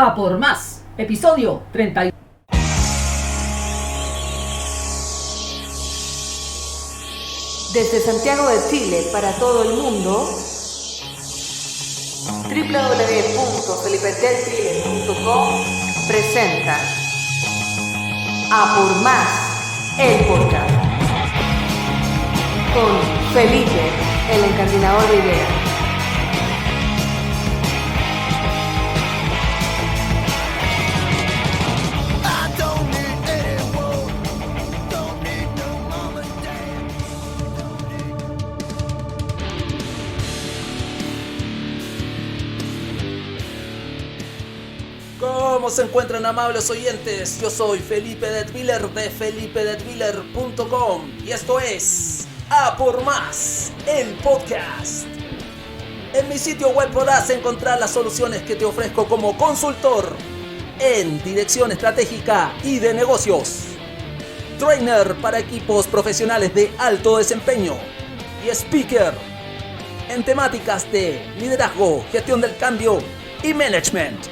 A por más, episodio 31. Desde Santiago de Chile para todo el mundo, www.felipetelchile.com presenta A por más, el podcast, con Felipe, el encandinador de ideas. ¿Cómo se encuentran, amables oyentes? Yo soy Felipe Detwiller de felipedetwiller.com y esto es A por Más, el podcast. En mi sitio web podrás encontrar las soluciones que te ofrezco como consultor en dirección estratégica y de negocios, trainer para equipos profesionales de alto desempeño y speaker en temáticas de liderazgo, gestión del cambio y management.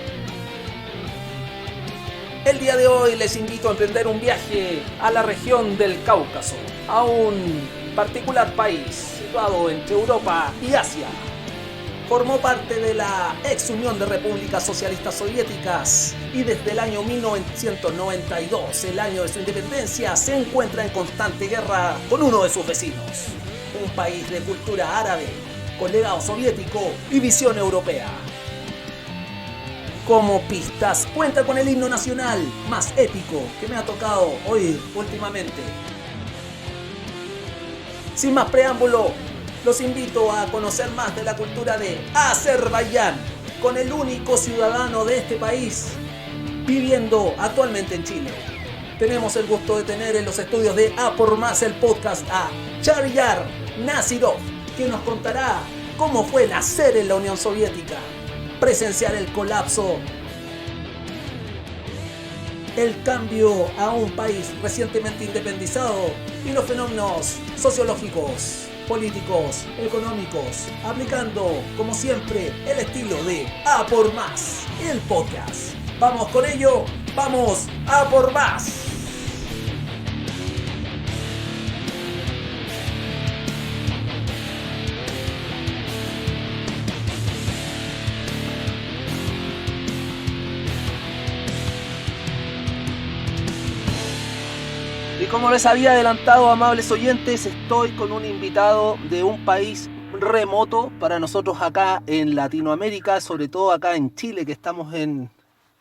El día de hoy les invito a emprender un viaje a la región del Cáucaso, a un particular país situado entre Europa y Asia. Formó parte de la ex Unión de Repúblicas Socialistas Soviéticas y desde el año 1992, el año de su independencia, se encuentra en constante guerra con uno de sus vecinos. Un país de cultura árabe, con legado soviético y visión europea. Como pistas, cuenta con el himno nacional más épico que me ha tocado oír últimamente. Sin más preámbulo, los invito a conocer más de la cultura de Azerbaiyán, con el único ciudadano de este país viviendo actualmente en Chile. Tenemos el gusto de tener en los estudios de A por Más el podcast a Shahriyar Nazirov, que nos contará cómo fue nacer en la Unión Soviética, presenciar el colapso, el cambio a un país recientemente independizado y los fenómenos sociológicos, políticos, económicos, aplicando, como siempre, el estilo de A por Más, el podcast. Vamos con ello, vamos a por más. Y como les había adelantado, amables oyentes, estoy con un invitado de un país remoto para nosotros acá en Latinoamérica, sobre todo acá en Chile, que estamos en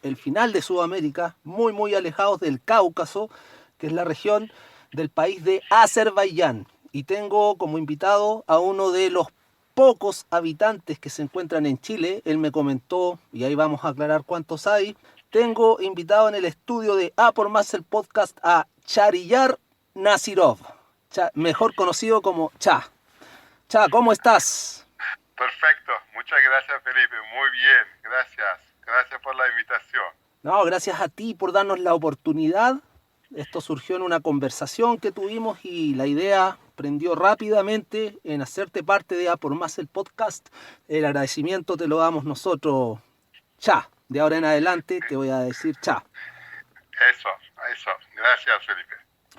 el final de Sudamérica, muy alejados del Cáucaso, que es la región del país de Azerbaiyán. Y tengo como invitado a uno de los pocos habitantes que se encuentran en Chile. Él me comentó, y ahí vamos a aclarar cuántos hay. Tengo invitado en el estudio de A por Más el podcast a Shahriyar Nazirov, mejor conocido como Cha. Cha, ¿cómo estás? Perfecto, muchas gracias Felipe, muy bien, gracias por la invitación. No, gracias a ti por darnos la oportunidad. Esto surgió en una conversación que tuvimos y la idea prendió rápidamente en hacerte parte de A por Más el podcast. El agradecimiento te lo damos nosotros, Cha. De ahora en adelante te voy a decir Cha. Eso, gracias Felipe.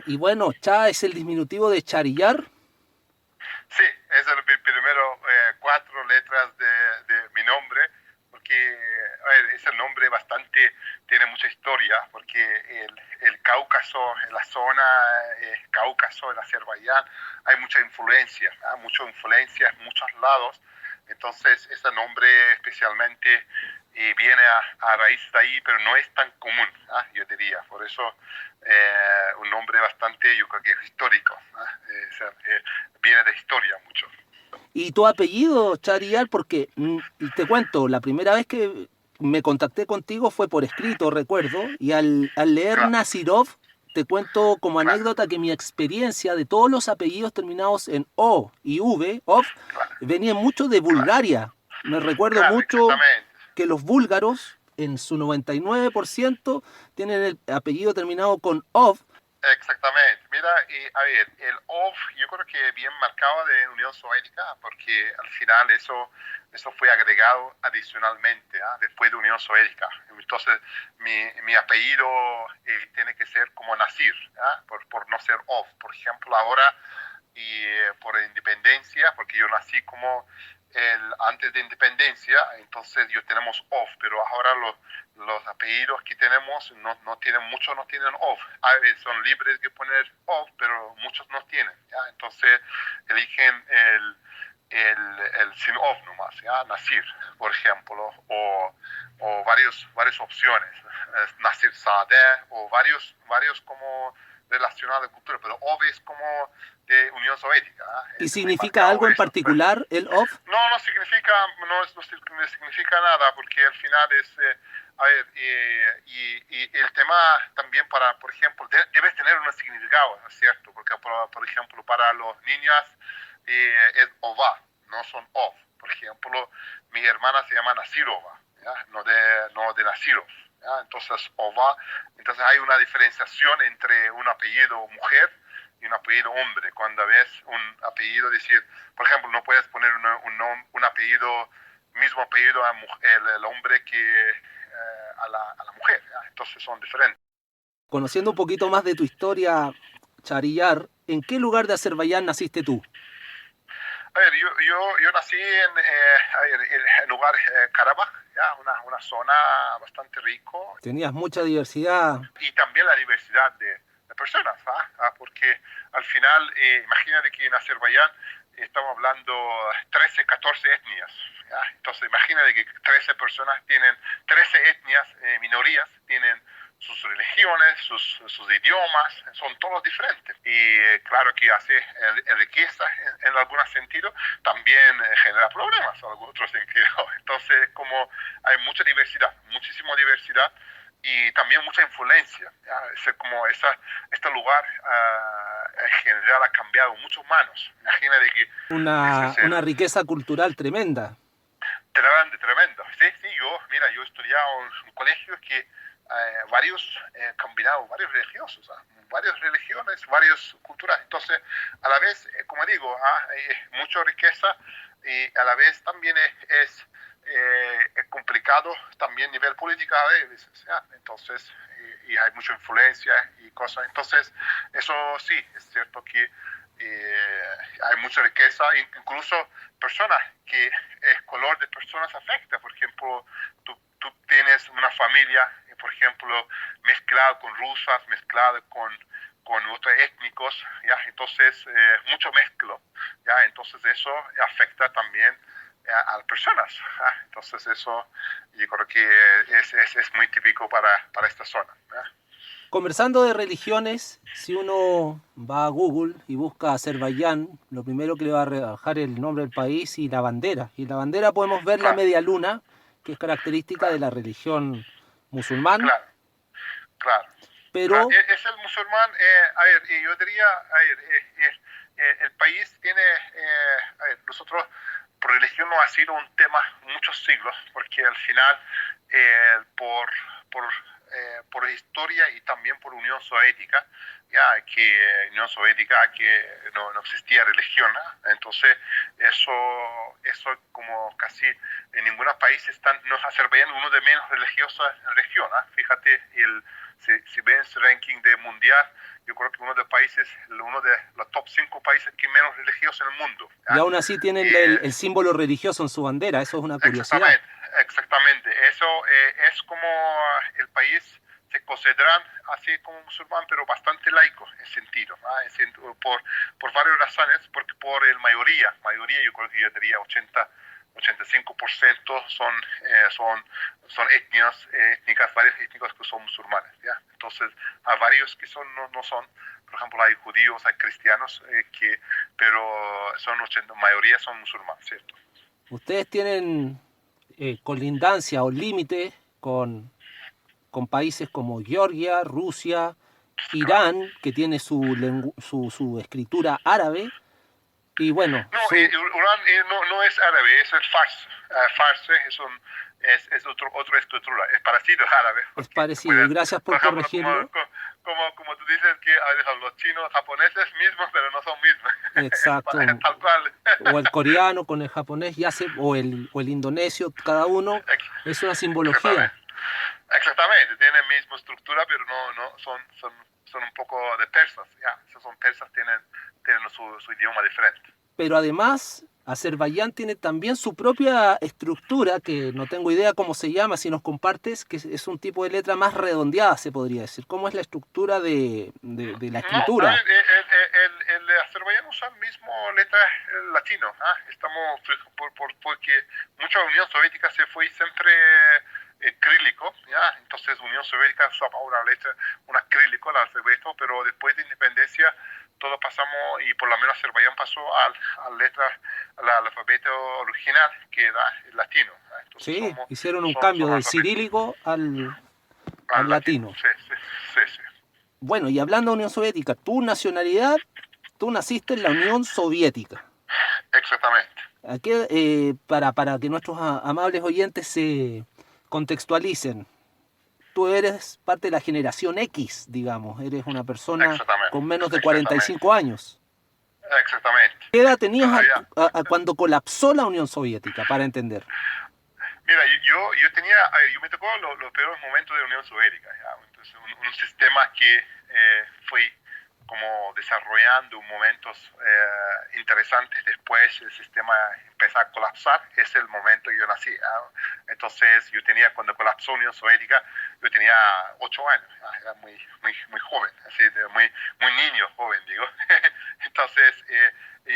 Y bueno, Cha es el diminutivo de Shahriyar. Sí, es el primero 4 letras de mi nombre, porque es el nombre bastante, tiene mucha historia, porque el Cáucaso, en la zona Cáucaso, en Azerbaiyán, hay mucha influencia en muchos lados. Entonces ese nombre especialmente viene a raíz de ahí, pero no es tan común, yo diría. Por eso un nombre bastante, yo creo que es histórico, viene de historia mucho. ¿Y tu apellido, Shahriyar? Porque te cuento, la primera vez que me contacté contigo fue por escrito, recuerdo, y al leer Claro. Nazirov, te cuento como anécdota que mi experiencia de todos los apellidos terminados en O y V, venía mucho de Bulgaria. Me recuerdo mucho que los búlgaros, en su 99%, tienen el apellido terminado con Ov. Exactamente. Mira, a ver, el OV yo creo que bien marcado de Unión Soviética, porque al final eso fue agregado adicionalmente, ¿ah? Después de Unión Soviética. Entonces, mi apellido tiene que ser como Nasir, ¿ah? Por no ser OV. Por ejemplo, ahora, por independencia, porque yo nací como antes de independencia, entonces yo tenemos OV, pero ahora los apellidos que tenemos no tienen, muchos no tienen OV. Son libres de poner OV, pero muchos no tienen, ¿ya? Entonces eligen el sin OV nomás, ¿ya? Nasir, por ejemplo, o varias opciones, Nasir Saadeh, o varios como relacionados de cultura, pero OV es como de Unión Soviética, ¿eh? ¿Y significa algo en particular el OV? No significa, no significa nada, porque al final es, y el tema también para, por ejemplo, debe tener un significado, ¿no es cierto? Porque, por ejemplo, para los niños es OVA, no son OV. Por ejemplo, mi hermana se llama Nasirova, ¿ya? No de Nasirov, ¿ya? Entonces, OVA, entonces hay una diferenciación entre un apellido mujer y un apellido hombre. Cuando ves un apellido, decir, por ejemplo, no puedes poner un apellido, mismo apellido el hombre que a la mujer, ¿ya? Entonces son diferentes. Conociendo un poquito más de tu historia, Chariyar, ¿en qué lugar de Azerbaiyán naciste tú? A ver, yo nací en lugar Karabaj, ¿ya? Una zona bastante rico. Tenías mucha diversidad. Y también la diversidad de personas, ¿ah? Porque al final, imagínate que en Azerbaiyán estamos hablando 13, 14 etnias, ¿ya? Entonces imagínate que 13 personas tienen, 13 etnias, minorías, tienen sus religiones, sus idiomas, son todos diferentes. Y claro que hace riqueza en algún sentido, también genera problemas en algún otro sentido. Entonces, como hay mucha diversidad, muchísima diversidad, y también mucha influencia, ¿ya? Es como este lugar en general ha cambiado muchas manos. Imagínate que Una riqueza cultural tremenda. Tremendo. Sí, yo he estudiado en un colegio que combinado varios religiosos, varias religiones, varias culturas. Entonces, a la vez, como digo, mucha riqueza, y a la vez también es complicado también a nivel político a veces, ¿ya? Entonces, y hay mucha influencia y cosas. Entonces, eso sí, es cierto que hay mucha riqueza, incluso personas que el color de personas afecta. Por ejemplo, tú tienes una familia, por ejemplo, mezclada con rusas, mezclada con otros étnicos, ¿ya? Entonces, mucho mezclo, ¿ya? Entonces eso afecta también a las personas, ¿ya? Entonces eso yo creo que es muy típico para esta zona, ¿ya? Conversando de religiones, si uno va a Google y busca Azerbaiyán, lo primero que le va a arrojar el nombre del país y la bandera. Y en la bandera podemos ver la media luna, que es característica de la religión musulmán. Claro. Pero Es el musulmán, yo diría, el país tiene, nosotros, por religión no ha sido un tema muchos siglos, porque al final, por historia y también por Unión Soviética, ya que Unión Soviética que no existía religión, ¿no? Entonces eso como casi en ningún país Azerbaiyán uno de menos religiosos en la región, ¿no? Fíjate, si ves el ranking de mundial, yo creo que uno de los top 5 países que menos religiosos en el mundo, ¿ya? Y aún así tienen el símbolo religioso en su bandera, eso es una curiosidad. Exactamente. Eso es como el país se consideran así como musulmán, pero bastante laico en sentido, ¿no? Por varias razones, porque por el mayoría yo creo que yo diría 85% son étnicas, varios étnicos que son musulmanes, ¿ya? Entonces, hay varios que no son, por ejemplo, hay judíos, hay cristianos, pero mayoría son musulmanes, ¿cierto? Ustedes tienen colindancia o límite con países como Georgia, Rusia, Irán, que tiene su escritura árabe, y bueno... Irán no es árabe, es el Fars. Fars es otra escritura, es parecido al árabe. Es parecido, y gracias por ejemplo, corregirlo. como tú dices que a veces los chinos, japoneses mismos, pero no son mismos. Exacto. Tal cual. O el coreano con el japonés, o el indonesio, cada uno es una simbología. Exactamente, tienen misma estructura, pero no son un poco de persas. Ya, esos son persas, tienen su idioma diferente. Pero además, Azerbaiyán tiene también su propia estructura, que no tengo idea cómo se llama, si nos compartes, que es un tipo de letra más redondeada, se podría decir. ¿Cómo es la estructura de la escritura? No, el Azerbaiyán usa el mismo letra latino. Estamos, porque mucha Unión Soviética se fue siempre acrílico, ¿ya? Entonces Unión Soviética usaba una letra, un acrílico, el alfabeto, pero después de independencia todos pasamos, y por lo menos Azerbaiyán pasó al alfabeto original, que era el latino. Entonces Sí, hicieron un cambio del cirílico al latino. Sí. Bueno, y hablando de Unión Soviética, tu nacionalidad, tú naciste en la Unión Soviética. Exactamente. Para que nuestros amables oyentes se contextualicen, tú eres parte de la generación X, digamos, eres una persona con menos de 45 años. Exactamente. ¿Qué edad tenías cuando colapsó la Unión Soviética, para entender? Mira, yo me tocó los peores momentos de la Unión Soviética, ¿ya? Entonces, un sistema que fue como desarrollando momentos interesantes. Después el sistema empezó a colapsar. Es el momento que yo nací, ¿ya? Entonces cuando colapsó la Unión Soviética, yo tenía 8 años, ¿ya? Era muy joven, así, muy niño, joven, digo. Entonces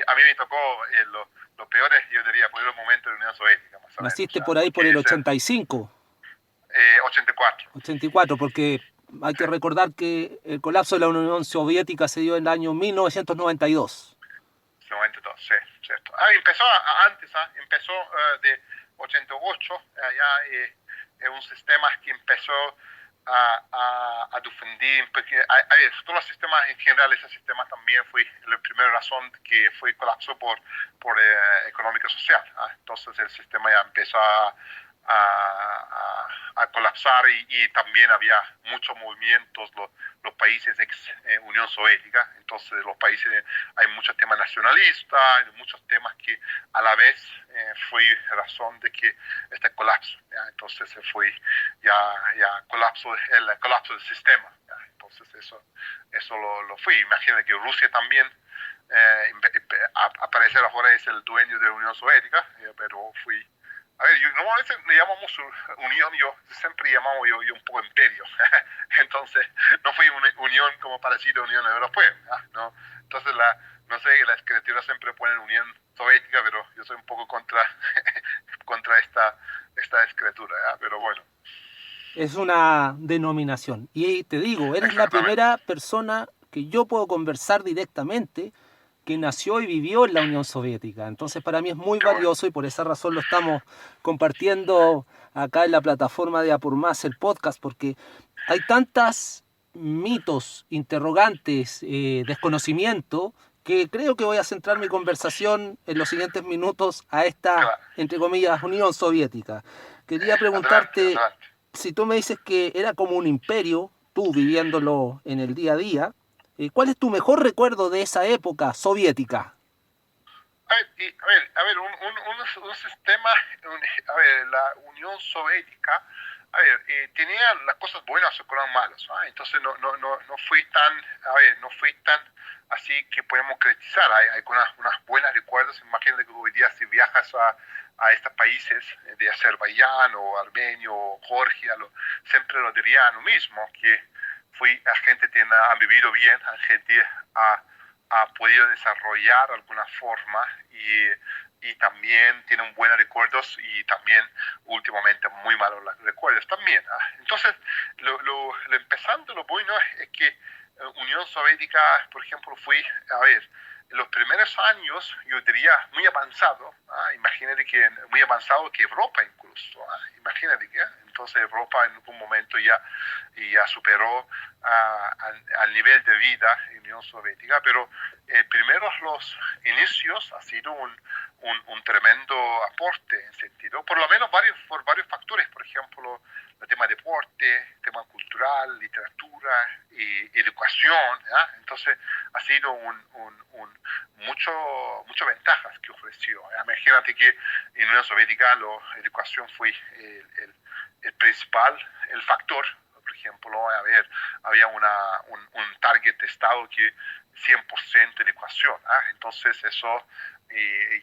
a mí me tocó los peores, yo diría, peores momentos de la Unión Soviética. Más o Naciste menos, por ahí por el 85. 84. 84, porque hay que recordar que el colapso de la Unión Soviética se dio en el año 1992. 92, sí, cierto. Empezó antes, empezó de 88, es un sistema que empezó a difundir, porque todos los sistemas en general, ese sistema también fue la primera razón que fue colapsó por económica social. Entonces el sistema ya empezó a colapsar, y también había muchos movimientos, los países ex Unión Soviética. Entonces los países, hay muchos temas nacionalistas, hay muchos temas que a la vez fue razón de que este colapso, ¿ya? Entonces se fue el colapso del sistema, ¿ya? Entonces eso lo fue. Imagina que Rusia también aparecer ahora es el dueño de la Unión Soviética, pero fui. Normalmente le llamamos unión, yo siempre llamamos yo un poco imperio. Entonces, no fue una unión como parecido a Unión Europea, ¿no? Entonces, no sé, la escritura siempre pone Unión Soviética, pero yo soy un poco contra esta escritura, ¿ya? Pero bueno. Es una denominación. Y te digo, eres la primera persona que yo puedo conversar directamente que nació y vivió en la Unión Soviética. Entonces para mí es muy valioso, y por esa razón lo estamos compartiendo acá en la plataforma de Apur Más, el podcast, porque hay tantas mitos, interrogantes, desconocimiento, que creo que voy a centrar mi conversación en los siguientes minutos a esta, entre comillas, Unión Soviética. Quería preguntarte, si tú me dices que era como un imperio, tú viviéndolo en el día a día, ¿cuál es tu mejor recuerdo de esa época soviética? Un sistema, la Unión Soviética, tenía las cosas buenas o cosas malas, entonces no fui tan así que podemos critizar. Hay unas buenas recuerdos. Imagínate que hoy día si viajas a estos países de Azerbaiyán o Armenio o Georgia, siempre lo dirían lo mismo, que la gente ha vivido bien, la gente ha podido desarrollar de alguna forma, y también tienen buenos recuerdos, y también últimamente muy malos recuerdos también. Entonces, empezando lo bueno es que Unión Soviética, por ejemplo, en los primeros años, yo diría, muy avanzado. Imagínate que muy avanzado que Europa incluso. Imagínate que entonces Europa en algún momento ya superó al nivel de vida en Unión Soviética, pero primero los inicios ha sido un tremendo aporte en sentido, por lo menos por varios factores, por ejemplo, el tema deporte, tema cultural, literatura, literatura y educación, ¿ya? Entonces ha sido muchas ventajas que ofreció. Imagínate que en la Unión Soviética la educación fue el principal, el factor. Por ejemplo, había un target de Estado que 100% de educación. Entonces eso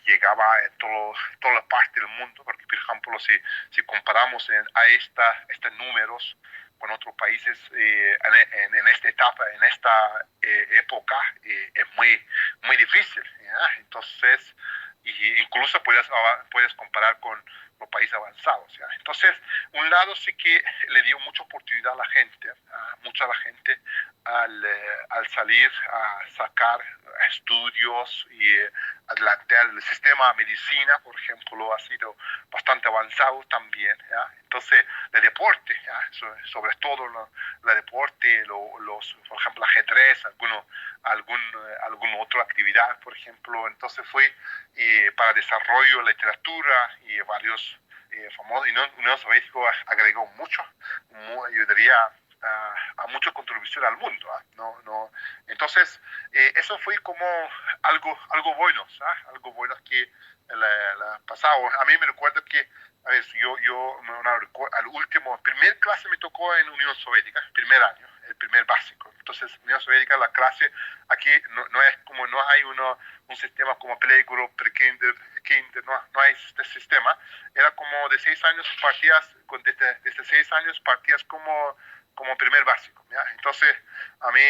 llegaba en toda la parte del mundo, porque por ejemplo si comparamos estos números con otros países en esta etapa, en esta época, es muy difícil, ¿ya? Entonces, incluso puedes comparar con los países avanzados, ¿ya? Entonces, un lado sí que le dio mucha oportunidad a la gente, al salir a sacar estudios y adelantar el sistema de medicina, por ejemplo, ha sido bastante avanzado también, ¿ya? Entonces, el deporte, ¿ya? Sobre todo el deporte, por ejemplo, ajedrez, alguna otra actividad, por ejemplo. Entonces fue para desarrollo de literatura y varios famosos. Y la Unión Soviética agregó mucho, yo diría, a mucha contribución al mundo. Entonces, eso fue como algo bueno, algo bueno que la pasado. A mí me recuerdo que, a ver, al último, primer clase me tocó en Unión Soviética, primer año, el primer básico. Entonces, en Unión Soviética, la clase aquí no es como, no hay un sistema como playgroup, pre-kinder, kinder, no hay este sistema. Era como de 6 años partías, desde 6 años partías como primer básico, ¿ya? Entonces, a mí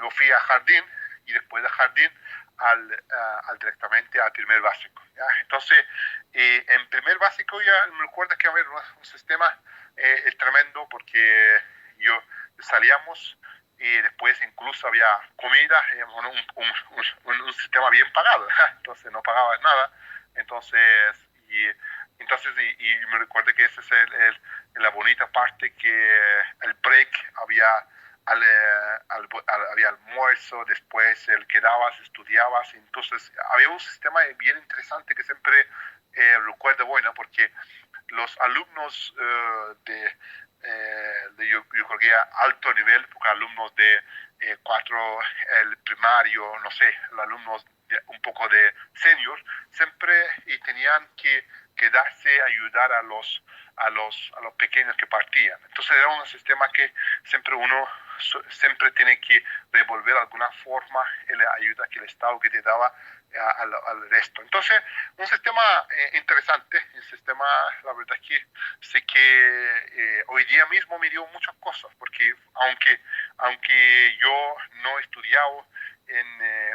yo fui a jardín y después de jardín directamente al primer básico, ¿ya? Entonces, en primer básico ya me recuerdo que había un sistema tremendo, porque salíamos y después incluso había comida, un sistema bien pagado, entonces no pagaba nada. Entonces me recuerdo que esa es la bonita parte, que el break había almuerzo, después quedabas, estudiabas. Entonces había un sistema bien interesante que siempre recuerdo bueno, porque los alumnos yo creo que alto nivel, porque alumnos de 4, el primario, no sé, los alumnos un poco de senior, siempre tenían que quedarse a ayudar a los pequeños que partían. Entonces era un sistema que uno siempre tiene que devolver de alguna forma la ayuda que el Estado que te daba al resto. Entonces, un sistema interesante, un sistema, la verdad es que sé que hoy día mismo me dio muchas cosas, porque aunque yo no he estudiado en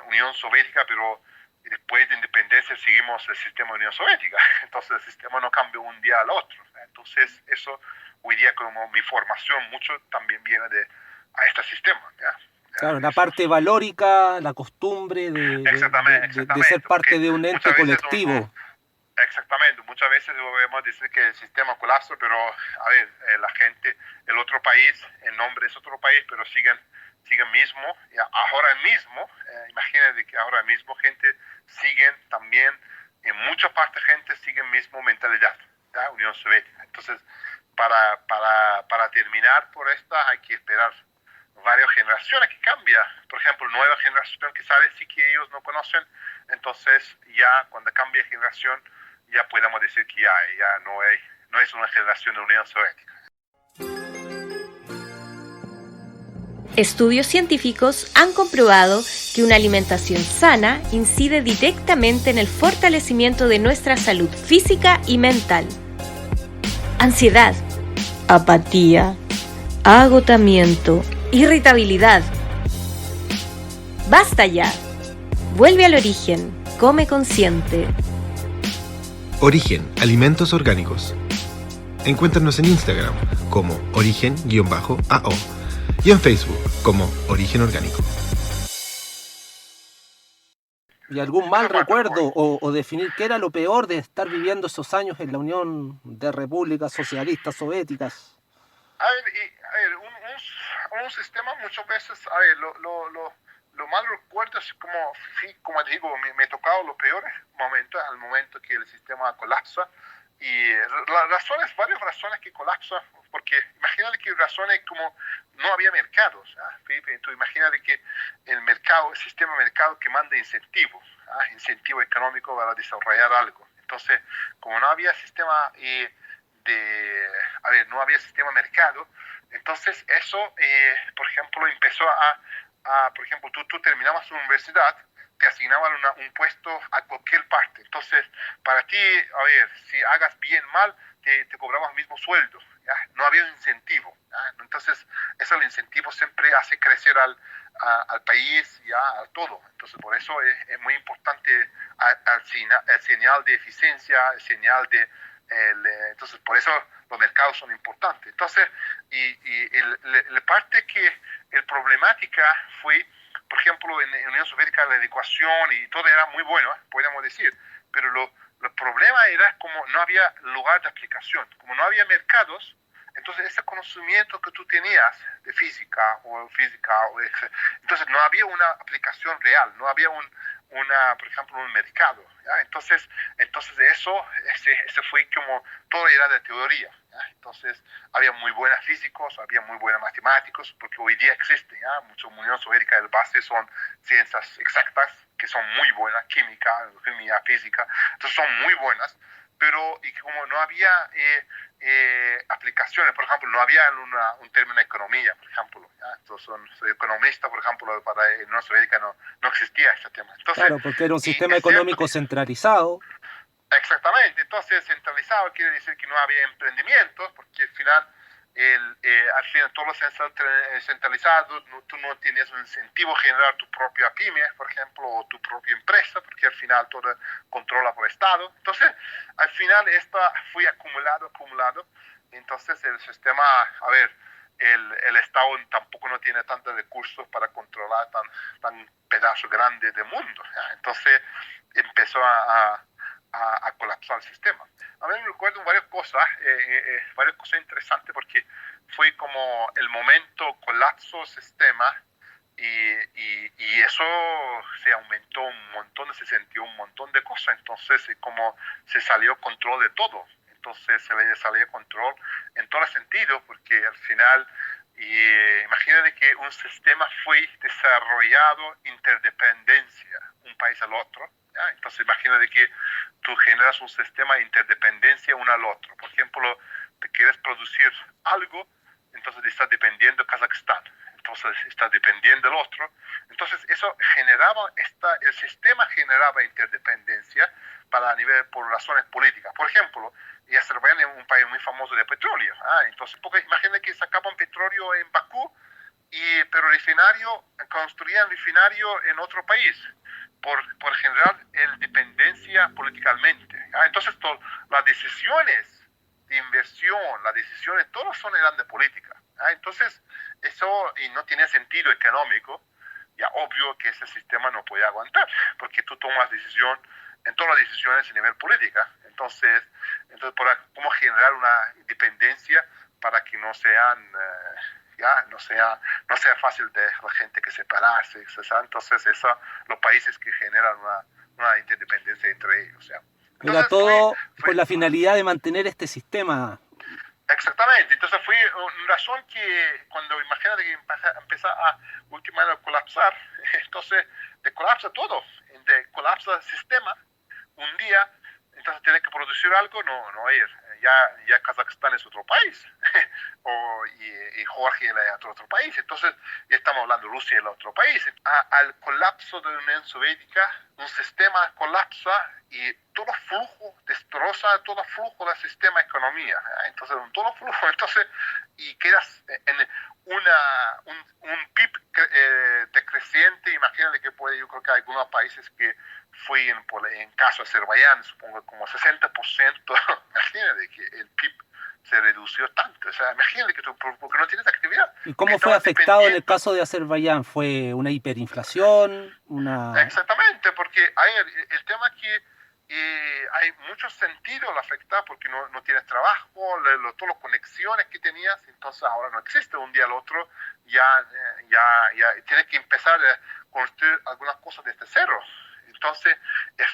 Unión Soviética, pero después de independencia seguimos el sistema de Unión Soviética. Entonces el sistema no cambia un día al otro. Entonces eso hoy día, como mi formación mucho también viene a este sistema, ¿ya? Claro, la parte valórica, la costumbre de ser parte de un ente colectivo. Exactamente, muchas veces podemos decir que el sistema colapsa, pero a ver, la gente, el otro país, el nombre es otro país, pero siguen mismo, ahora mismo, imagínate que ahora mismo gente siguen también, en mucha parte gente sigue mismo mentalidad, ¿ya? Unión Soviética. Entonces, para terminar por esta hay que esperar varias generaciones que cambia. Por ejemplo, nueva generación que sale, sí que ellos no conocen, entonces ya cuando cambia generación, ya podemos decir que ya no es una generación de Unión Soviética. Estudios científicos han comprobado que una alimentación sana incide directamente en el fortalecimiento de nuestra salud física y mental. Ansiedad, apatía, agotamiento, irritabilidad. ¡Basta ya! Vuelve al origen, come consciente. Origen, alimentos orgánicos. Encuéntranos en Instagram como origen_AO y en Facebook como Origen Orgánico. ¿Y algún mal recuerdo o definir qué era lo peor de estar viviendo esos años en la Unión de Repúblicas Socialistas Soviéticas? A ver, un sistema muchas veces, lo mal recuerdo es como digo, me tocado los peores momentos, al momento que el sistema colapsa. Y varias razones que colapsa, porque imagínate que razones como no había mercados. Felipe, tú imagínate que el sistema de mercado que manda incentivos, incentivo económico para desarrollar algo. Entonces, como no había sistema no había sistema mercado, entonces eso, por ejemplo, empezó por ejemplo, tú terminabas una universidad, te asignaban un puesto a cualquier parte. Entonces, para ti, si hagas bien mal, te cobraban el mismo sueldo. ¿Ya? No había un incentivo. ¿Ya? Entonces, el incentivo siempre hace crecer al país, ya, a todo. Entonces, por eso es muy importante el señal de eficiencia, el señal de... entonces, por eso los mercados son importantes. Entonces, la parte que el problemática fue, por ejemplo, en la Unión Soviética la educación y todo era muy bueno, podríamos decir, pero el problema era como no había lugar de aplicación, como no había mercados. Entonces, ese conocimiento que tú tenías de física, entonces no había una aplicación real, no había por ejemplo, un mercado. ¿Ya? Entonces ese fue como todo era de teoría. ¿Ya? Entonces, había muy buenos físicos, había muy buenos matemáticos, porque hoy día existen, ¿ya? Muchas Unión Soviética de base son ciencias exactas, que son muy buenas, química, física, entonces son muy buenas, pero y como no había aplicaciones, por ejemplo, no había un término de economía, por ejemplo. ¿Ya? Entonces, soy economista, por ejemplo, para la Unión Soviética no existía este tema. Entonces, claro, porque era un sistema económico centralizado. Exactamente, entonces centralizado quiere decir que no había emprendimientos, porque al final todos los centralizados, tú no tienes un incentivo a generar tu propia pyme, por ejemplo, o tu propia empresa, porque al final todo controla por Estado. Entonces, al final esto fue acumulado, entonces el sistema, el Estado tampoco no tiene tantos recursos para controlar tan pedazo grande del mundo. ¿Ya? Entonces, empezó a colapsar el sistema. A mí me recuerdo varias cosas interesantes, porque fue como el momento colapso del sistema y eso se aumentó un montón, se sintió un montón de cosas. Entonces, como se salió control de todo. Entonces, se le salió control en todos los sentidos, porque al final, imagínate que un sistema fue desarrollado interdependencia, un país al otro. ¿Ya? Entonces, imagínate que tú generas un sistema de interdependencia uno al otro. Por ejemplo, te quieres producir algo, entonces estás dependiendo de Kazajstán, entonces estás dependiendo del otro. Entonces, eso generaba, el sistema generaba interdependencia por razones políticas. Por ejemplo, Azerbaiyán es un país muy famoso de petróleo. Entonces, imagínate que sacaban petróleo en Bakú, pero construían refinario en otro país, por generar dependencia políticamente. Entonces, las decisiones de inversión, las decisiones, todas eran de política. Entonces, eso y no tenía sentido económico. Ya obvio que ese sistema no podía aguantar, porque tú tomas decisión en todas las decisiones a nivel política. Entonces ¿cómo generar una independencia para que no sea fácil de la gente que separarse? Entonces, los países que generan una interdependencia entre ellos. ¿Ya? Entonces, era todo con la finalidad de mantener este sistema. Exactamente, entonces fue una razón que cuando imagínate que empieza a últimamente a colapsar, entonces te colapsa todo, colapsa el sistema un día, entonces tienes que producir algo, no ir, ya Kazajstán es otro país, y Georgia es otro país, entonces ya estamos hablando de Rusia es otro país. Al colapso de la Unión Soviética, un sistema colapsa y todo flujo destroza todo flujo del sistema de economía. Entonces, todo flujo, y quedas en un PIB decreciente. Imagínate que yo creo que hay algunos países que fue en caso de Azerbaiyán, supongo como 60%. Imagínate que el PIB se redució tanto. O sea, imagínate que porque no tienes actividad. ¿Y cómo fue afectado en el caso de Azerbaiyán? ¿Fue una hiperinflación? Exactamente, porque el tema es que hay muchos sentidos al afectar, porque no tienes trabajo, todas las conexiones que tenías, entonces ahora no existe. Un día al otro ya tienes que empezar a construir algunas cosas desde cero. Entonces, es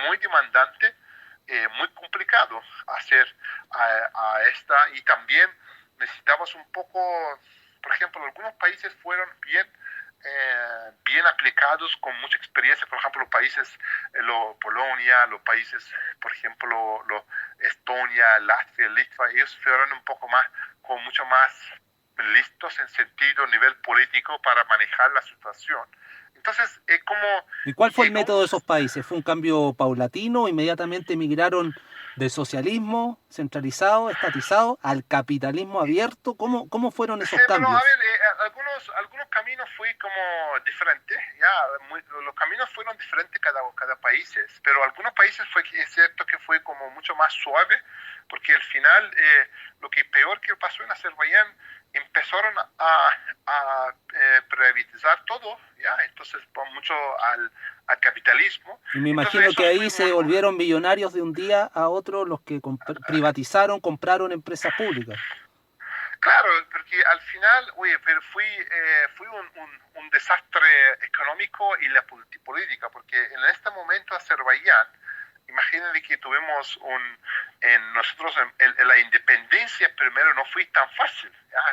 muy demandante, muy complicado hacer a esta, y también necesitamos un poco por ejemplo, algunos países fueron bien aplicados, con mucha experiencia. Por ejemplo, los países, Polonia, los países, por ejemplo, Estonia, Latvia, Litva, ellos fueron un poco más, con mucho más listos en sentido, nivel político, para manejar la situación. Entonces, ¿Y cuál fue el método de esos países? ¿Fue un cambio paulatino? ¿Inmediatamente migraron del socialismo centralizado, estatizado, al capitalismo abierto? ¿Cómo fueron esos cambios? Pero, a ver, algunos caminos fue como diferentes, los caminos fueron diferentes cada país, pero algunos países es cierto que fue como mucho más suave, porque al final lo que peor que pasó en Azerbaiyán, empezaron a privatizar todo, entonces mucho al capitalismo. Y me imagino que ahí se volvieron millonarios de un día a otro los que privatizaron, compraron empresas públicas. Claro, porque al final, pero fue un desastre económico y la política, porque en este momento Azerbaiyán, imagínate que tuvimos nosotros la independencia primero no fue tan fácil,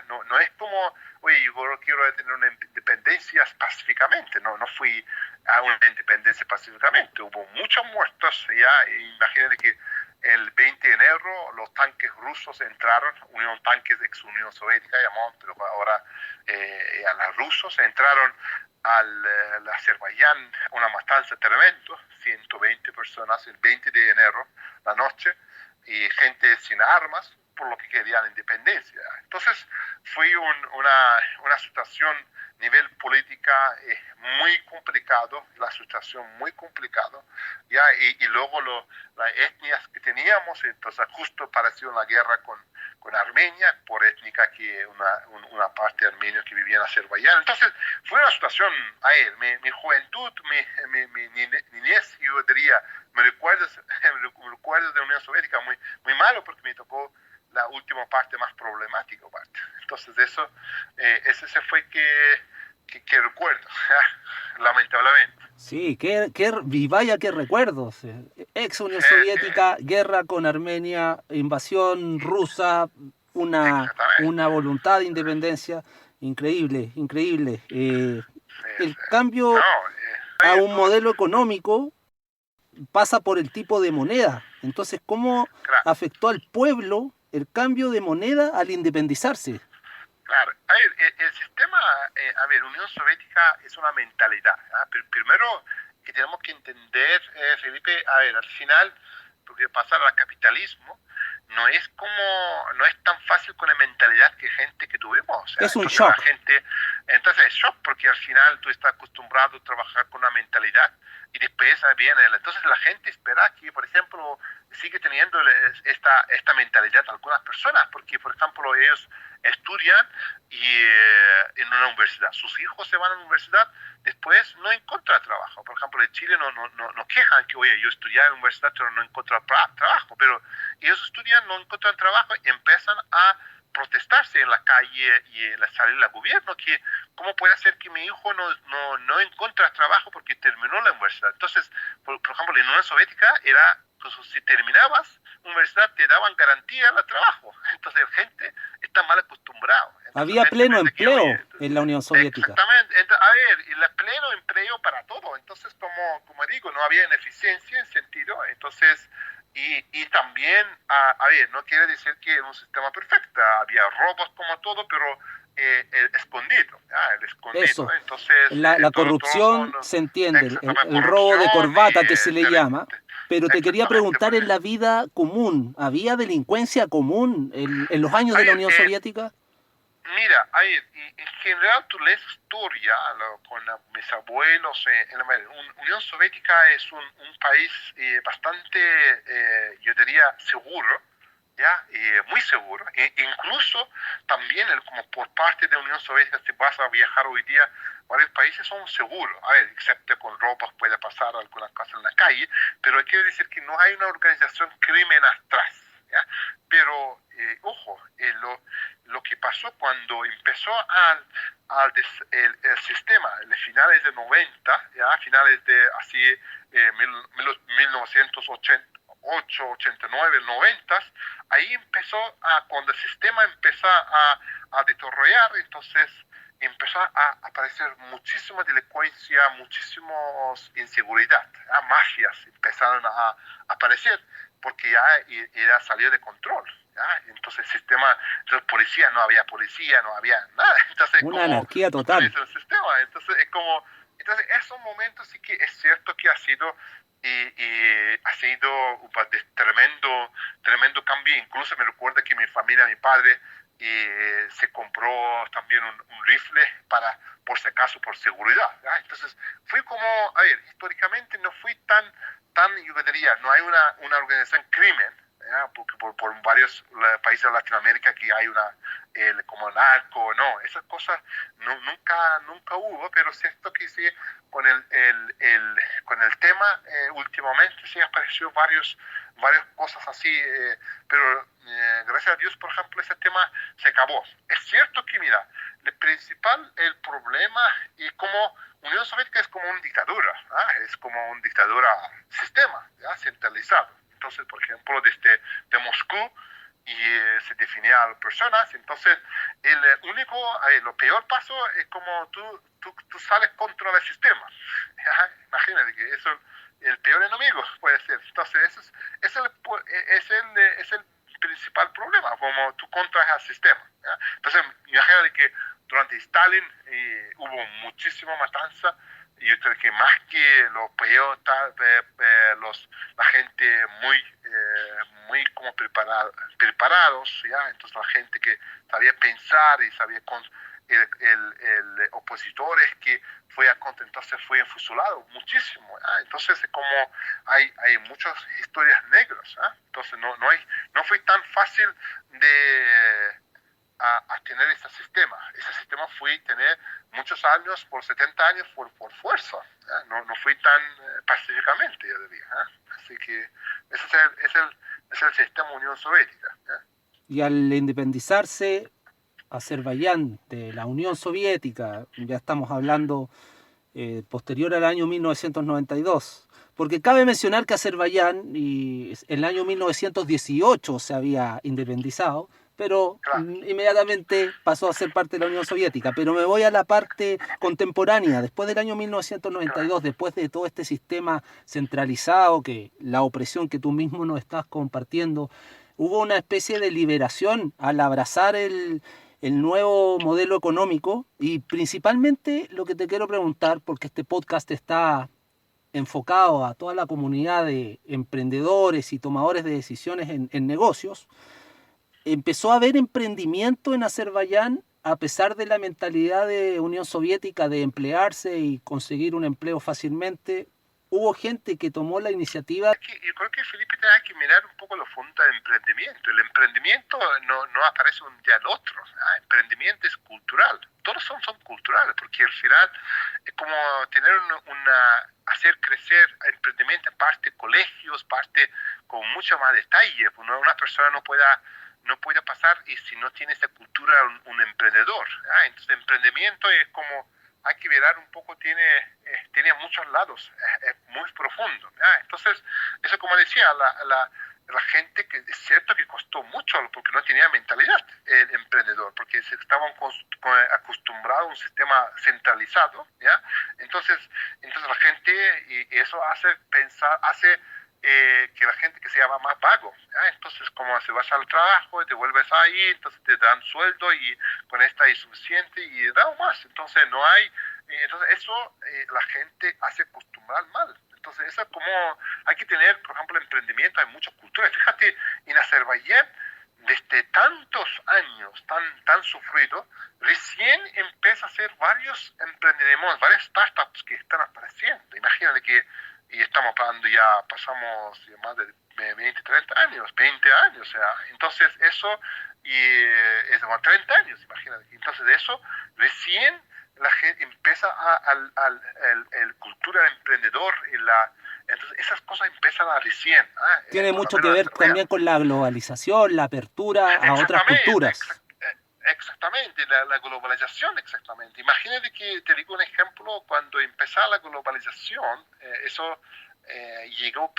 no es como, yo quiero tener una independencia pacíficamente, no fui a una independencia pacíficamente, hubo muchos muertos, imagínate que el 20 de enero los tanques rusos entraron, tanques de ex Unión Soviética llamaban, pero ahora a los rusos entraron al Azerbaiyán, una matanza tremenda, 120 personas el 20 de enero, la noche, y gente sin armas, por lo que querían independencia. Entonces fue una situación a nivel política muy complicado, la situación muy complicada, y luego las etnias que teníamos, entonces justo pareció la guerra con Armenia, por étnica que una parte armenia que vivía en Azerbaiyán. Entonces fue una situación, mi juventud, mi niñez, yo diría, me recuerdas de la Unión Soviética muy malo, porque me tocó la última parte más problemática. Entonces ese fue que recuerdo, lamentablemente. Sí, vaya qué recuerdos. Ex Unión Soviética, guerra con Armenia, invasión rusa, una voluntad de independencia increíble. El cambio a un modelo económico pasa por el tipo de moneda. Entonces, ¿cómo afectó al pueblo el cambio de moneda al independizarse? Claro, el sistema, Unión Soviética es una mentalidad. Primero que tenemos que entender, Felipe, al final, porque pasar al capitalismo no es tan fácil con la mentalidad que tuvimos. Es un shock. Entonces es shock, porque al final tú estás acostumbrado a trabajar con una mentalidad y después viene. Entonces la gente espera que, por ejemplo, sigue teniendo esta mentalidad algunas personas, porque, por ejemplo, ellos estudian en una universidad, sus hijos se van a la universidad, después no encuentran trabajo. Por ejemplo, en Chile no quejan que, yo estudié en la universidad pero no encuentro trabajo, pero ellos estudian, no encuentran trabajo, empiezan a protestarse en la calle y salir al gobierno, que cómo puede ser que mi hijo no encuentre trabajo porque terminó la universidad. Entonces, por ejemplo, en la Unión Soviética era, pues, si terminabas la universidad te daban garantía de trabajo. Entonces la gente está mal acostumbrada. Había pleno empleo en la Unión Soviética. Exactamente. Y el pleno empleo para todo. Entonces, como digo, no había ineficiencia en sentido. Entonces, y también, no quiere decir que era un sistema perfecto. Había robos como todo, pero el escondido. Eso. Entonces, la corrupción se entiende, el robo de corbata que se le llama. Pero te quería preguntar, en la vida común, ¿había delincuencia común en los años de la Unión Soviética? Mira, en general tú lees historia con mis abuelos. La Unión Soviética es un país bastante, yo diría, seguro, muy seguro. Incluso también, como por parte de la Unión Soviética, si vas a viajar hoy día, varios países son seguros. Excepto con robos puede pasar algunas cosas en la calle, pero quiero decir que no hay una organización criminal atrás. Pero, ojo, lo que pasó cuando empezó el sistema, en finales de 90, finales de 1980, 89, 90, ahí cuando el sistema empezó a deteriorar, entonces empezó a aparecer muchísima delincuencia, muchísimas inseguridad, mafias empezaron a aparecer porque ya era salido de control. Entonces el sistema, entonces policía, no había nada. Entonces, una anarquía total. El sistema. Entonces esos momentos sí que es cierto que ha sido un tremendo cambio. Incluso me recuerda que mi familia, mi padre, se compró también un rifle por si acaso, por seguridad. Entonces fui como, históricamente no fui tan, yo diría, no hay una organización crimen, porque por varios países de Latinoamérica que hay como narco, no, esas cosas nunca hubo, pero es cierto que sí, con el tema últimamente sí apareció varias cosas así, pero gracias a Dios, por ejemplo, ese tema se acabó. Es cierto que, mira, el problema es como Unión Soviética es como una dictadura, es como una dictadura sistema, centralizado. Entonces, por ejemplo, desde Moscú se definía a las personas. Entonces, lo peor paso es como tú sales contra el sistema. Imagínate que eso el peor enemigo puede ser. Entonces, es el principal problema, como tú contra el sistema. Entonces, imagínate que durante Stalin hubo muchísima matanza. Y yo creo que más que lo peor, la gente muy como preparados, entonces la gente que sabía pensar y sabía el opositores que fue a contra, entonces fue fusilado muchísimo. Entonces como hay muchas historias negras. Entonces no fue tan fácil a tener ese sistema. Ese sistema fue tener muchos años, por 70 años, por fuerza. No fue tan pacíficamente, yo diría. Así que ese es el sistema Unión Soviética. Y al independizarse Azerbaiyán de la Unión Soviética, ya estamos hablando posterior al año 1992, porque cabe mencionar que Azerbaiyán en el año 1918 se había independizado, pero Claro. Inmediatamente pasó a ser parte de la Unión Soviética. Pero me voy a la parte contemporánea, después del año 1992, después de todo este sistema centralizado, que la opresión que tú mismo nos estás compartiendo, hubo una especie de liberación al abrazar el nuevo modelo económico, y principalmente lo que te quiero preguntar, porque este podcast está enfocado a toda la comunidad de emprendedores y tomadores de decisiones en negocios. Empezó a haber emprendimiento en Azerbaiyán a pesar de la mentalidad de Unión Soviética de emplearse y conseguir un empleo fácilmente. Hubo gente que tomó la iniciativa. Yo creo que, Felipe, hay que mirar un poco los fondos del emprendimiento. El emprendimiento no aparece un día al otro. Emprendimiento es cultural. Todos son culturales, porque al final es como tener hacer crecer el emprendimiento en parte colegios, parte con mucho más detalle. Una persona no puede pasar y si no tiene esa cultura un emprendedor. Entonces el emprendimiento es como, hay que mirar un poco, tiene muchos lados, es muy profundo. Entonces, eso como decía, la gente, que es cierto que costó mucho porque no tenía mentalidad el emprendedor, porque se estaban acostumbrados a un sistema centralizado. Entonces la gente, y eso hace pensar, que la gente que se llama más vago. Entonces, como se vas al trabajo y te vuelves ahí, entonces te dan sueldo y con esta es suficiente y da más. Entonces no hay, entonces eso la gente hace acostumbrar mal. Entonces eso es como, hay que tener, por ejemplo, emprendimiento, hay muchas culturas. Fíjate, en Azerbaiyán, desde tantos años tan sufrido, recién empieza a hacer varios emprendimientos, varias startups que están apareciendo. Imagínate que y estamos hablando ya, pasamos más de 20, 30 años, 20 años, o sea, entonces eso, y es como 30 años, imagínate, entonces de eso recién la gente empieza el cultura del emprendedor, entonces esas cosas empiezan a recién. Tiene mucho que ver también con la globalización, la apertura a otras culturas. Exactamente, la globalización, exactamente. Imagínate que, te digo un ejemplo, cuando empezó la globalización, eso llegó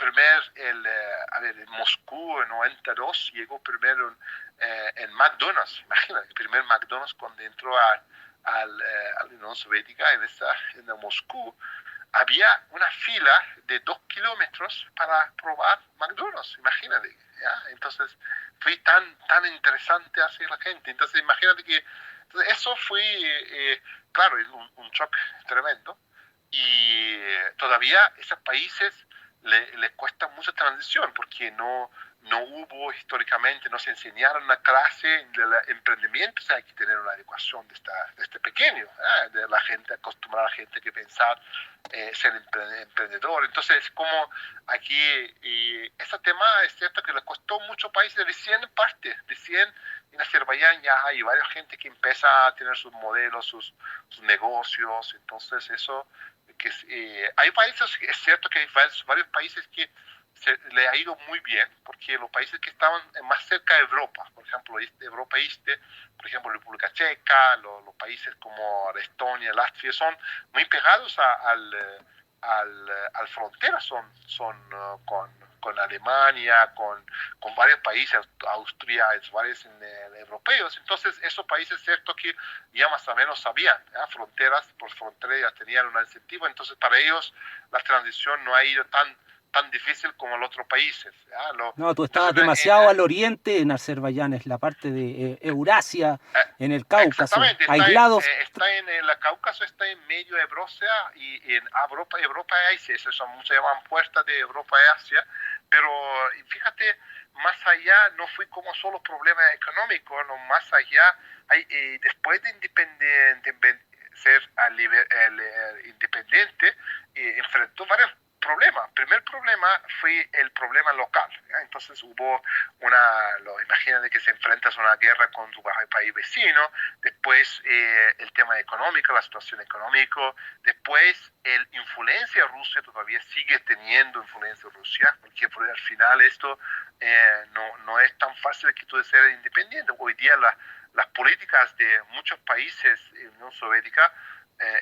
en Moscú en 92, llegó primero en McDonald's. Imagínate, el primer McDonald's cuando entró a la Unión Soviética, en Moscú, había una fila de 2 kilómetros para probar McDonald's, imagínate, ¿ya? Entonces fue tan interesante hacia la gente. Entonces imagínate que eso fue, claro, un shock tremendo. Y todavía esos países les cuesta mucha transición porque no hubo históricamente, no se enseñaron una clase de emprendimiento. O sea, hay que tener una educación de este pequeño, de la gente, acostumbrar a la gente que pensar, ser emprendedor. Entonces, como aquí, ese tema es cierto que le costó muchos países, recién en Azerbaiyán ya hay varias gente que empieza a tener sus modelos, sus negocios. Entonces, eso hay países, es cierto que hay varios países que le ha ido muy bien, porque los países que estaban más cerca de Europa, por ejemplo, Europa Este, por ejemplo, República Checa, los países como Estonia, Latvia, son muy pegados al frontera, son con Alemania, con varios países, Austria, varios europeos. Entonces, esos países, cierto que ya más o menos sabían, por frontera ya tenían un incentivo. Entonces, para ellos la transición no ha ido tan difícil como en los otros países. No, tú estabas demasiado al oriente en Azerbaiyán, es la parte de Eurasia, en el Cáucaso, aislados. Está en el Cáucaso, está en medio de Rusia y en Europa y Asia. Eso se llaman puertas de Europa y Asia. Pero fíjate, más allá no fue como solo problemas económicos, no, más allá, después de ser independiente, enfrentó varios problemas. El primer problema fue el problema local, ¿ya? Entonces hubo imagínate que se enfrentas a una guerra con tu país vecino, después el tema económico, la situación económica, después la influencia rusa, todavía sigue teniendo influencia Rusia, porque al final esto no es tan fácil que tú seas independiente. Hoy día las políticas de muchos países en la Unión Soviética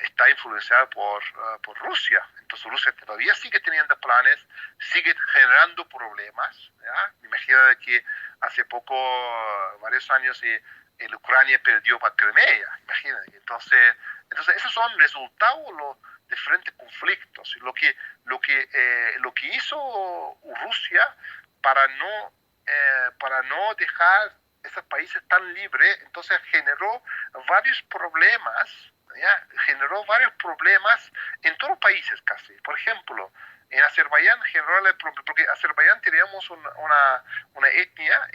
está influenciada por Rusia. Entonces Rusia todavía sigue teniendo planes, sigue generando problemas, ¿ya? Imagina que hace varios años, Ucrania perdió para Crimea, imagínate. Entonces esos son resultados de diferentes conflictos. Lo que hizo Rusia para no dejar esos países tan libres, entonces generó varios problemas. ¿Ya? Generó varios problemas en todos los países casi. Por ejemplo, en Azerbaiyán generó porque en Azerbaiyán teníamos una etnia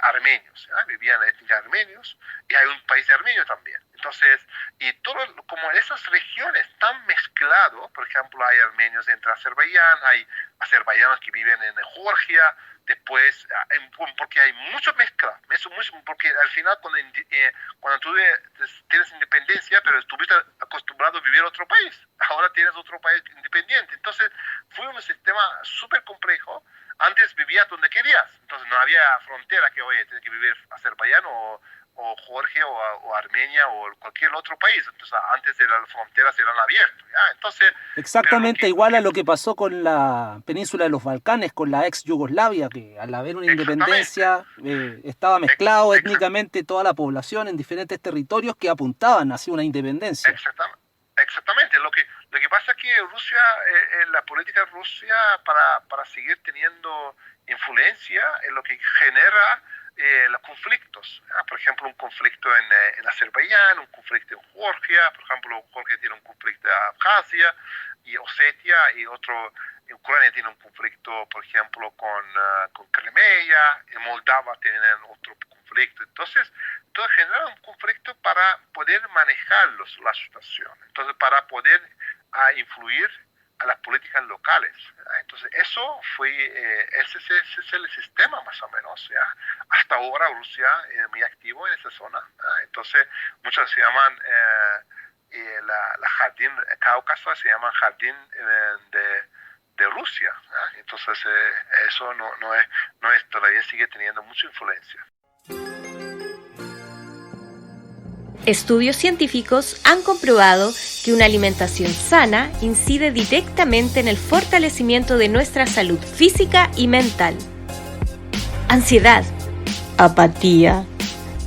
armenios, ¿ya? Vivían étnica armenios y hay un país de armenio también. Entonces, como esas regiones tan mezcladas, por ejemplo, hay armenios entre Azerbaiyán, hay azerbaiyanos que viven en Georgia, después, porque hay mucha mezcla, porque al final cuando tú tienes independencia, pero estuviste acostumbrado a vivir en otro país, ahora tienes otro país independiente. Entonces fue un sistema súper complejo. Antes vivías donde querías, entonces no había frontera que, oye, tienes que vivir Azerbaiyán o Georgia o Armenia o cualquier otro país. Entonces antes las fronteras eran abiertas, ¿ya? Entonces, exactamente igual a lo que pasó con la península de los Balcanes, con la ex Yugoslavia, que al haber una independencia estaba mezclado étnicamente toda la población en diferentes territorios que apuntaban hacia una independencia. Exactamente. Lo que pasa es que Rusia, la política de Rusia para seguir teniendo influencia es lo que genera los conflictos, ¿ya? Por ejemplo, un conflicto en Azerbaiyán, un conflicto en Georgia, por ejemplo, Georgia tiene un conflicto en Abjasia y Osetia, y Ucrania tiene un conflicto, por ejemplo, con Crimea, en Moldava tienen otro conflicto. Entonces, todo genera un conflicto para poder manejar la situación, entonces para poder influir a las políticas locales. Entonces ese es el sistema más o menos, ¿ya? Hasta ahora Rusia es muy activo en esa zona, ¿ya? Entonces muchos se llaman la jardín Cáucaso, se llaman jardín de Rusia, ¿ya? Entonces eso no es todavía sigue teniendo mucha influencia. Estudios científicos han comprobado que una alimentación sana incide directamente en el fortalecimiento de nuestra salud física y mental. Ansiedad, apatía,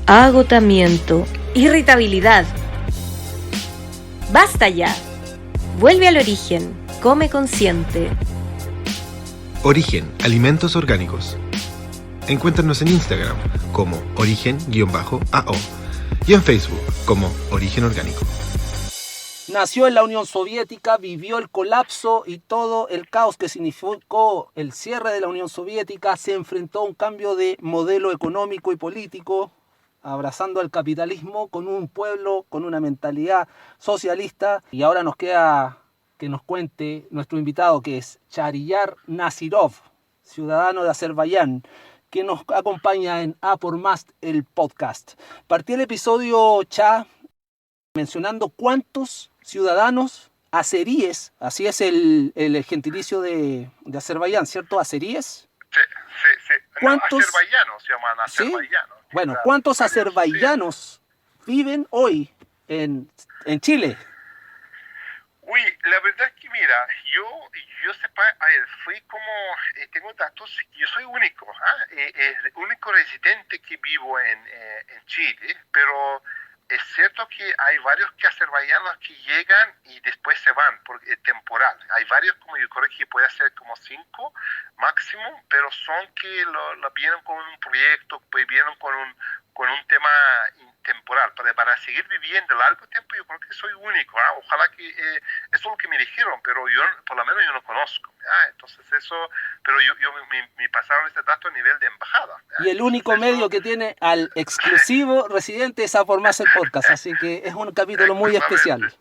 agotamiento, irritabilidad. ¡Basta ya! Vuelve al origen, come consciente. Origen Alimentos Orgánicos. Encuéntranos en Instagram como origen-AO y en Facebook como Origen Orgánico. Nació en la Unión Soviética, vivió el colapso y todo el caos que significó el cierre de la Unión Soviética, se enfrentó a un cambio de modelo económico y político, abrazando al capitalismo con un pueblo, con una mentalidad socialista. Y ahora nos queda que nos cuente nuestro invitado, que es Chariyar Nazirov, ciudadano de Azerbaiyán, que nos acompaña en A por Más, el podcast. Partí el episodio, mencionando cuántos ciudadanos azeríes, así es el gentilicio de Azerbaiyán, ¿cierto? ¿Azeríes? Sí. ¿Cuántos? No, azerbaiyanos se llaman azerbaiyanos. ¿Sí? Bueno, ¿cuántos azerbaiyanos viven hoy en Chile? Uy, la verdad es que mira, yo sepa, a ver, fui como, tengo datos, yo soy único, el único residente que vivo en Chile, pero es cierto que hay varios azerbaiyanos que llegan y después se van, porque es temporal. Hay varios, como yo creo que puede ser como 5 máximo, pero son que lo vienen con un proyecto, pues vienen con un tema temporal, para seguir viviendo largo tiempo. Yo creo que soy único, ojalá que eso es lo que me dijeron, pero yo por lo menos yo no conozco, entonces eso, pero me pasaron este dato a nivel de embajada. Y el único entonces, medio que tiene al exclusivo residente es A por Más el podcast, así que es un capítulo muy especial.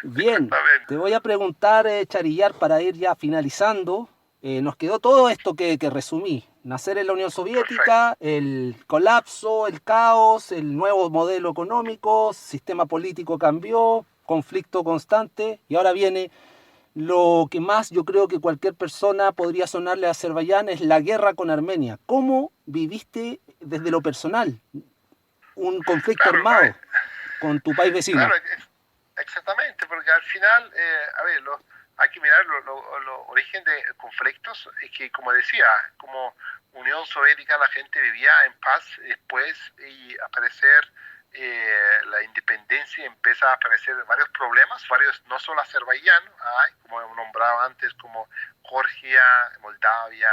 Bien, te voy a preguntar, Chariyar, para ir ya finalizando. Nos quedó todo esto que resumí. Nacer en la Unión Soviética, el colapso, el caos, el nuevo modelo económico, sistema político cambió, conflicto constante, y ahora viene lo que más yo creo que cualquier persona podría sonarle a Azerbaiyán, es la guerra con Armenia. ¿Cómo viviste desde lo personal un conflicto armado con tu país vecino? Claro, exactamente, porque al final, hay que mirar los origen de conflictos, y que, como decía, como Unión Soviética la gente vivía en paz, después y aparecer la independencia empieza a aparecer varios problemas, varios, no solo Azerbaiyán, como he nombrado antes, como Georgia, Moldavia,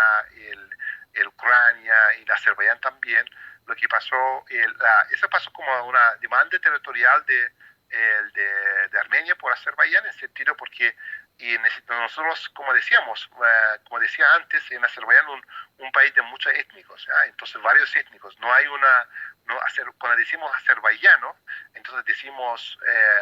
el Ucrania y la Azerbaiyán también. Lo que pasó, eso pasó como una demanda territorial de Armenia por Azerbaiyán, en sentido porque nosotros, como decía antes, en Azerbaiyán un país de muchos étnicos, entonces varios étnicos, cuando decimos azerbaiyano, entonces decimos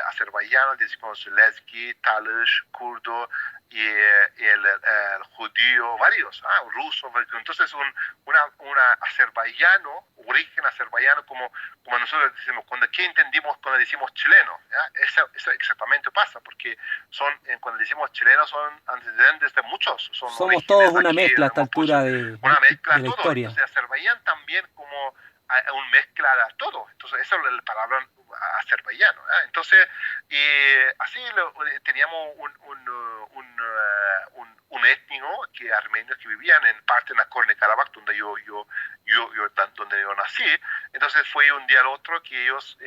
azerbaiyano, decimos lezgi, talush, kurdo, y el judío, varios, ruso, entonces un azerbaiyano, origen azerbaiyano, como nosotros decimos, ¿qué entendimos cuando decimos chileno? Eso exactamente pasa, porque cuando decimos chilenos son antecedentes de muchos. Somos todos una mezcla a esta altura de la historia. Entonces Azerbaiyán también como un mezcla de todo, entonces eso es la palabra azerbaiyano, entonces así teníamos un étnico armenios que vivían en parte en Nagorno-Karabaj, donde yo nací. Entonces fue un día al otro que ellos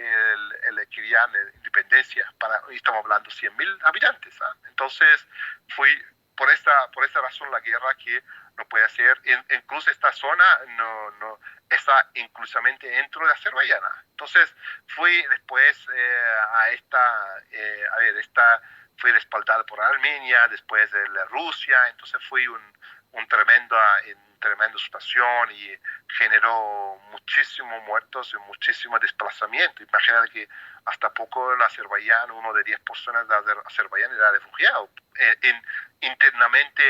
querían independencia, y estamos hablando 100.000 habitantes, entonces fue por esta razón la guerra que no puede ser, incluso esta zona no está inclusivamente dentro de Azerbaiyán. Entonces fui después esta fue respaldada por Armenia, después de Rusia, entonces fue una tremenda situación y generó muchísimos muertos y muchísimo desplazamiento. Imagínate que hasta poco el Azerbaiyán, 1 de 10 personas de Azerbaiyán era refugiado. Internamente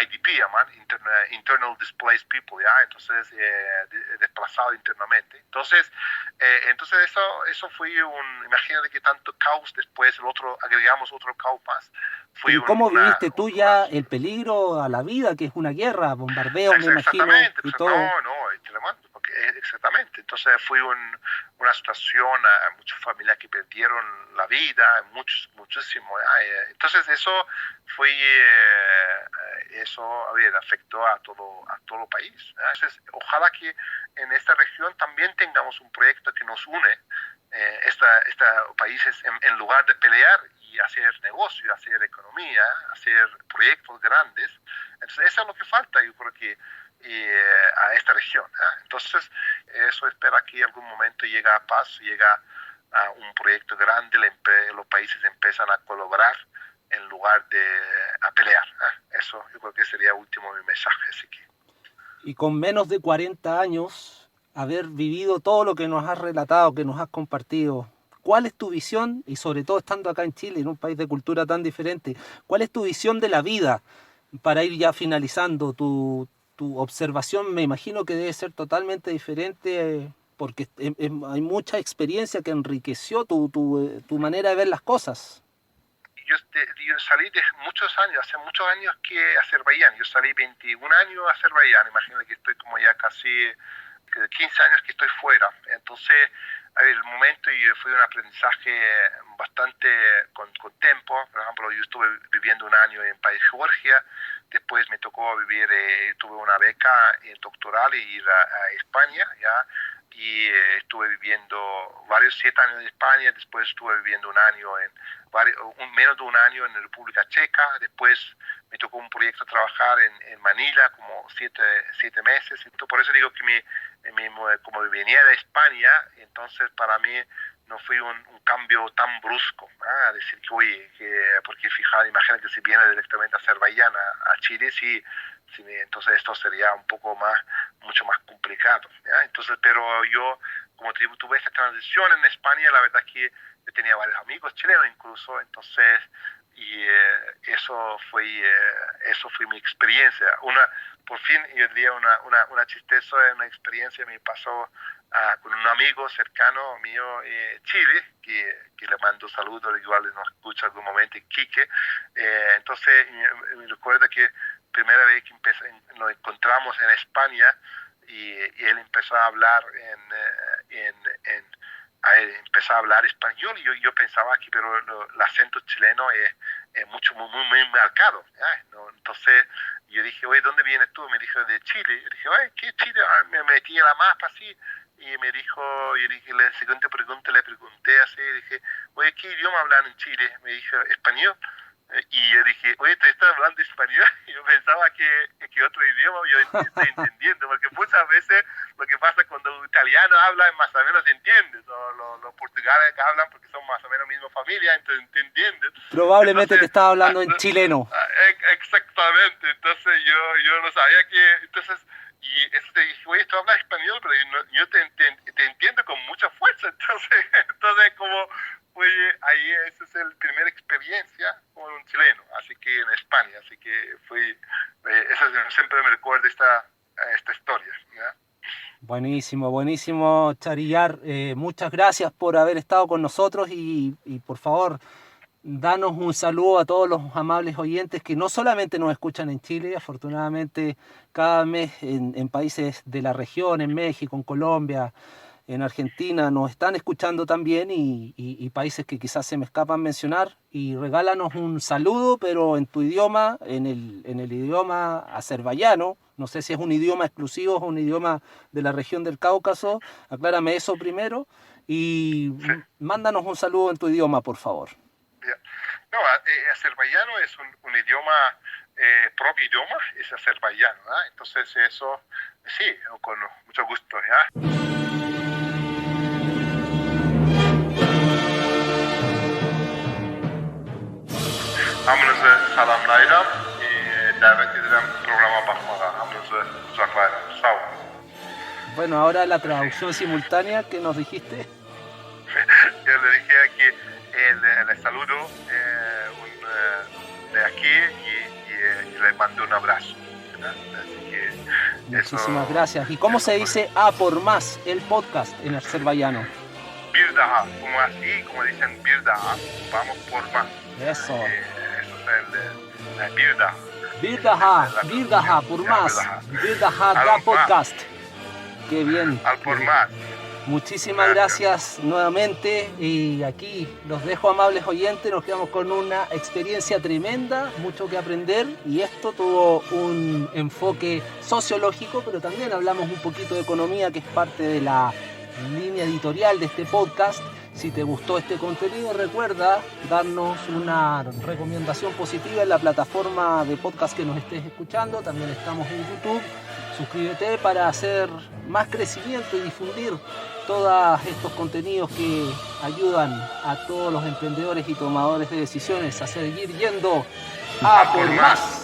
IDP, Internal Displaced People, entonces desplazado internamente. Entonces eso fue imagínate que tanto caos, después agregamos otro caos más. ¿Y cómo viviste tú ya el peligro a la vida, que es una guerra, bombardeos, me imagino? Exactamente, y todo. No, porque exactamente. Entonces fue una situación, muchas familias que perdieron la vida, muchísimo. Entonces eso fue, afectó a todo el país. Entonces, ojalá que en esta región también tengamos un proyecto que nos une estos países en lugar de pelear y hacer negocio, hacer economía, hacer proyectos grandes. Entonces eso es lo que falta, yo creo que a esta región. Entonces eso espera que en algún momento llegue a paz, llega a un proyecto grande, los países empiezan a colaborar en lugar de a pelear. Eso yo creo que sería último mi mensaje. Así que. Y con menos de 40 años, haber vivido todo lo que nos has relatado, que nos has compartido, ¿cuál es tu visión? Y sobre todo estando acá en Chile, en un país de cultura tan diferente, ¿cuál es tu visión de la vida? Para ir ya finalizando, tu observación me imagino que debe ser totalmente diferente porque hay mucha experiencia que enriqueció tu manera de ver las cosas. Yo salí de muchos años, hace muchos años que Azerbaiyán. Yo salí 21 años a Azerbaiyán. Imagino que estoy como ya casi 15 años que estoy fuera. Entonces, el momento fue un aprendizaje bastante con tiempo. Por ejemplo, yo estuve viviendo un año en país Georgia. Después me tocó vivir, tuve una beca doctoral y ir a España, ¿ya? Y estuve viviendo 7 años en España. Después estuve viviendo un año menos de un año en la República Checa. Después me tocó un proyecto trabajar en Manila como 7 meses. Entonces, por eso digo que como venía de España, entonces para mí no fue un cambio tan brusco. Decir que, oye, porque imagina que si viene directamente a Azerbaiyán, a Chile, sí, entonces esto sería mucho más complicado. Entonces, pero yo, como tuve esta transición en España, la verdad que yo tenía varios amigos chilenos incluso, entonces, y eso fue mi experiencia. Por fin, yo diría una chistosa, una experiencia me pasó con un amigo cercano mío Chile, que le mando saludos, igual nos escucha algún momento, Quique. Entonces, me recuerdo que primera vez que nos encontramos en España y él empezó a hablar empezó a hablar español y yo pensaba que el acento chileno es muy marcado, ¿no? Entonces yo dije, oye, ¿dónde vienes tú? Me dijo, de Chile. Yo dije, oye, ¿qué Chile? Me metí en la mapa así y me dijo, y dije, la siguiente pregunta le pregunté así, dije, oye, ¿qué idioma hablan en Chile? Me dijo, español. Y yo dije, oye, ¿te estás hablando español? Y yo pensaba que otro idioma yo estoy entendiendo, porque muchas veces lo que pasa cuando un italiano habla, más o menos se entiende, los portugueses que hablan porque son más o menos misma familia, entonces te entienden. Probablemente te estaba hablando en chileno. Exactamente, entonces yo no sabía entonces, y eso te dije, oye, tú hablas español, pero yo te entiendo con mucha fuerza, entonces como... ahí esa es la primera experiencia con un chileno, así que en España, así que siempre me recuerda esta historia, ¿ya? Buenísimo, Charillar. Muchas gracias por haber estado con nosotros y por favor, danos un saludo a todos los amables oyentes que no solamente nos escuchan en Chile, afortunadamente cada mes en países de la región, en México, en Colombia, en Argentina nos están escuchando también y países que quizás se me escapan mencionar, y regálanos un saludo pero en tu idioma, en el idioma azerbaiyano. No sé si es un idioma exclusivo o un idioma de la región del Cáucaso, aclárame eso primero y sí. Mándanos un saludo en tu idioma, por favor. No, azerbaiyano es un idioma, propio idioma, es azerbaiyano, ¿eh? Entonces eso, sí, con mucho gusto, ¿ya? Hamınızı salamlayıram, davet edirəm programa baxmağa, hamınızı qucaqlayıram, sağ olun. Bueno, ahora la traducción simultánea que nos dijiste. Yo le dije que le saludo de aquí y le mando un abrazo. Así que muchísimas gracias. ¿Y cómo se dice A por más, el podcast en azerbaiyano? Bir daha, como así, como dicen bir daha, vamos por más. Eso. Eso es el bir daha. Bir daha, por más. Bir daha da podcast. Qué bien. Al por más. Muchísimas gracias nuevamente, y aquí los dejo, amables oyentes. Nos quedamos con una experiencia tremenda, mucho que aprender, y esto tuvo un enfoque sociológico, pero también hablamos un poquito de economía, que es parte de la línea editorial de este podcast. Si te gustó este contenido, recuerda darnos una recomendación positiva en la plataforma de podcast que nos estés escuchando. También estamos en YouTube. Suscríbete para hacer más crecimiento y difundir todos estos contenidos que ayudan a todos los emprendedores y tomadores de decisiones a seguir yendo a por más.